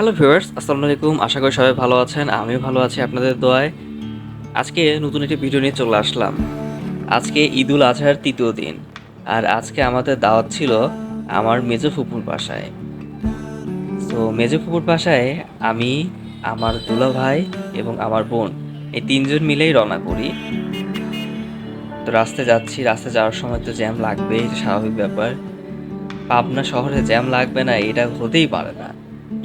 Hello viewers, আসসালামু আলাইকুম। আশা করি সবাই ভালো আছেন। আমিও ভালো আছি আপনাদের দোয়ায়। আজকে নতুন একটি ভিডিও নিয়ে চলে আসলাম। আজকে ঈদুল আজহার ৩য় দিন। আর আজকে আমাদের দাওয়াত ছিল আমার মেজো ফুপুর বাসায়। সো মেজো ফুপুর বাসায় আমি, আমার দুলাভাই এবং আমার বোন এই ৩ জন মিলেই রওনা করি। তো রাস্তায় যাচ্ছি, রাস্তায় যাওয়ার সময় তো জ্যাম লাগবেই, এটা স্বাভাবিক ব্যাপার। পাবনা শহরে জ্যাম লাগবে না এটা হতেই পারে না।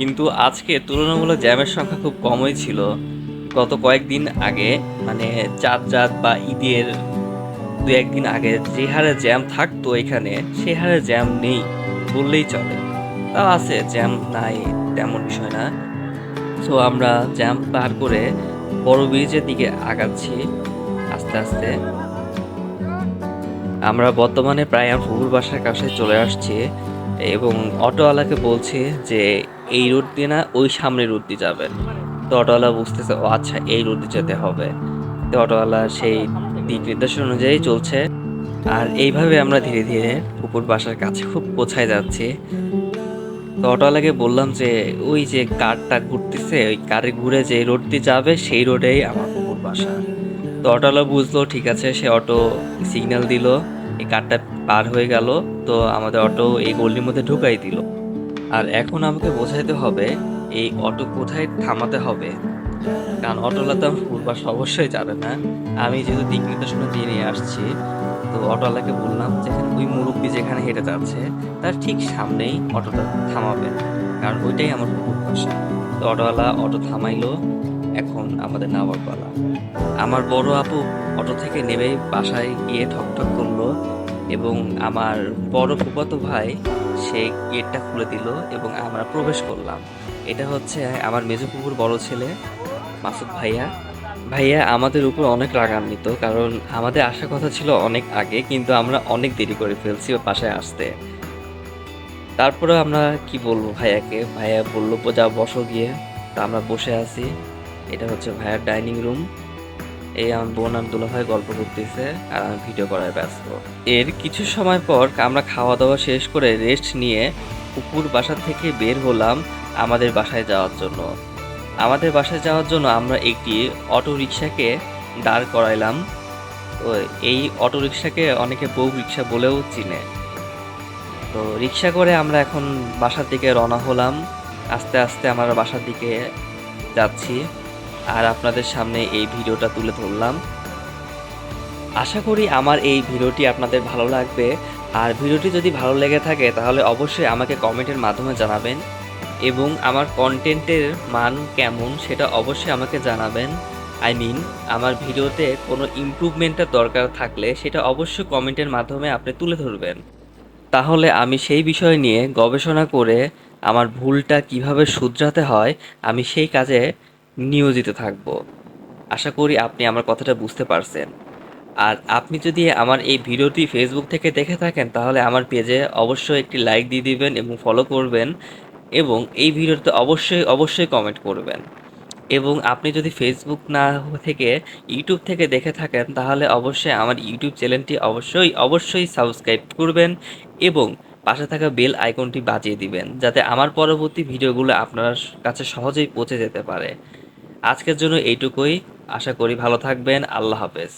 কিন্তু আজকে তুলনামূলক জ্যামের সংখ্যা খুব কমই ছিল। গত কয়েকদিন আগে মানে চাঁদ বা ঈদের ২-১ দিন আগে যে হারে জ্যাম থাকতো এখানে, সে হারে জ্যাম নেই বললেই চলে। তাও আছে, জ্যাম নাই তেমন বিষয় না। সো আমরা জ্যাম পার করে বড় ব্রিজের দিকে আগাচ্ছি আস্তে আস্তে। আমরা বর্তমানে প্রায় আমার ফুফুর বাসার কাছে চলে আসছি এবং অটোওয়ালাকে বলছি যে এই রুট দিয়ে না ওই সামনের রুট দিয়ে যাবেন। তো অটোওয়ালা বুঝতেছে ও আচ্ছা এই রুট দিয়ে যেতে হবে। তো অটোওয়ালা সেই দিক নির্দেশনা অনুযায়ী চলছে। আর এইভাবে আমরা ধীরে ধীরে ফুফুর বাসার কাছে খুব পৌঁছায় যাচ্ছি। তো অটোওয়ালাকে বললাম যে ওই যে কারটা ঘুরতেছে ওই কারে ঘুরে যে রোড দিয়ে যাবে সেই রোডেই আমার ফুফুর বাসা। তো অটোওয়ালা বুঝলো, ঠিক আছে, সে অটো সিগন্যাল দিল, এই কারটা পার হয়ে গেল। তো আমাদের অটো এই গলির মধ্যে ঢুকাই দিল। আর এখন আমাকে বোঝাইতে হবে এই অটো কোথায় থামাতে হবে, কারণ অটোওয়ালা তো আমার ফুফুর বাসা অবশ্যই যাবে না। আমি যেহেতু দিক নির্দেশনা দিয়ে নিয়ে আসছি, তো অটোওয়ালাকে বললাম যে ওই মুরব্বি যেখানে হেঁটে যাচ্ছে তার ঠিক সামনেই অটোটা থামাবেন, কারণ ওইটাই আমার ফুফুর বাসা। তো অটোওয়ালা অটো থামাইলো। এখন আমাদের নামার পালা। আমার বড় আপু অটো থেকে নেমে বাসায় গিয়ে ঠকঠক করলো এবং আমার বড় ফুফাতো ভাই সে গেটটা খুলে দিল এবং আমরা প্রবেশ করলাম। এটা হচ্ছে আমার মেজো ফুফুর বড় ছেলে মাসুদ ভাইয়া। ভাইয়া আমাদের উপর অনেক রাগান্বিত, কারণ আমাদের আসার কথা ছিল অনেক আগে, কিন্তু আমরা অনেক দেরি করে ফেলছি ও বাসায় আসতে। তারপরে আমরা কি বলবো ভাইয়াকে, ভাইয়া বললো যা বসো গিয়ে। তা আমরা বসে আছি। এটা হচ্ছে ভাইয়ার ডাইনিং রুম। এই আমার বোন আর দুলাভাই গল্প করতেছে আর আমি ভিডিও করায় ব্যস্ত। এর কিছু সময় পর আমরা খাওয়া দাওয়া শেষ করে রেস্ট নিয়ে পুকুর বাসা থেকে বের হলাম আমাদের বাসায় যাওয়ার জন্য। আমাদের বাসায় যাওয়ার জন্য আমরা একটি অটো রিক্সাকে দাঁড় করাইলাম। তো এই অটো রিক্সাকে অনেকে বউ রিক্সা বলেও চিনে। তো রিক্সা করে আমরা এখন বাসার দিকে রওনা হলাম। আস্তে আস্তে আমরা বাসার দিকে যাচ্ছি আর আপনাদের সামনে এই ভিডিওটা তুলে ধরলাম। আশা করি আমার এই ভিডিওটি আপনাদের ভালো লাগবে। আর ভিডিওটি যদি ভালো লেগে থাকে তাহলে অবশ্যই আমাকে কমেন্টের মাধ্যমে জানাবেন এবং আমার কন্টেন্টের মান কেমন সেটা অবশ্যই আমাকে জানাবেন। আমার ভিডিওতে কোনো ইমপ্রুভমেন্টের দরকার থাকলে সেটা অবশ্যই কমেন্টের মাধ্যমে আপনি তুলে ধরবেন। তাহলে আমি সেই বিষয় নিয়ে গবেষণা করে আমার ভুলটা কিভাবে শুধরাতে হয় আমি সেই কাজে নিয়োজিত থাকব। আশা করি আপনি আমার কথাটা বুঝতে পারছেন। আর আপনি যদি আমার এই ভিডিওটি ফেসবুক থেকে দেখে থাকেন তাহলে আমার পেজে অবশ্যই একটি লাইক দিয়ে দিবেন এবং ফলো করবেন এবং এই ভিডিওতে অবশ্যই কমেন্ট করবেন। এবং আপনি যদি ফেসবুক না থেকে ইউটিউব থেকে দেখে থাকেন তাহলে অবশ্যই আমার ইউটিউব চ্যানেলটি অবশ্যই সাবস্ক্রাইব করবেন এবং পাশে থাকা বেল আইকনটি বাজিয়ে দিবেন যাতে আমার পরবর্তী ভিডিওগুলো আপনার কাছে সহজেই পৌঁছে যেতে পারে। আজকের জন্য এইটুকুই। আশা করি ভালো থাকবেন। আল্লাহ হাফেজ।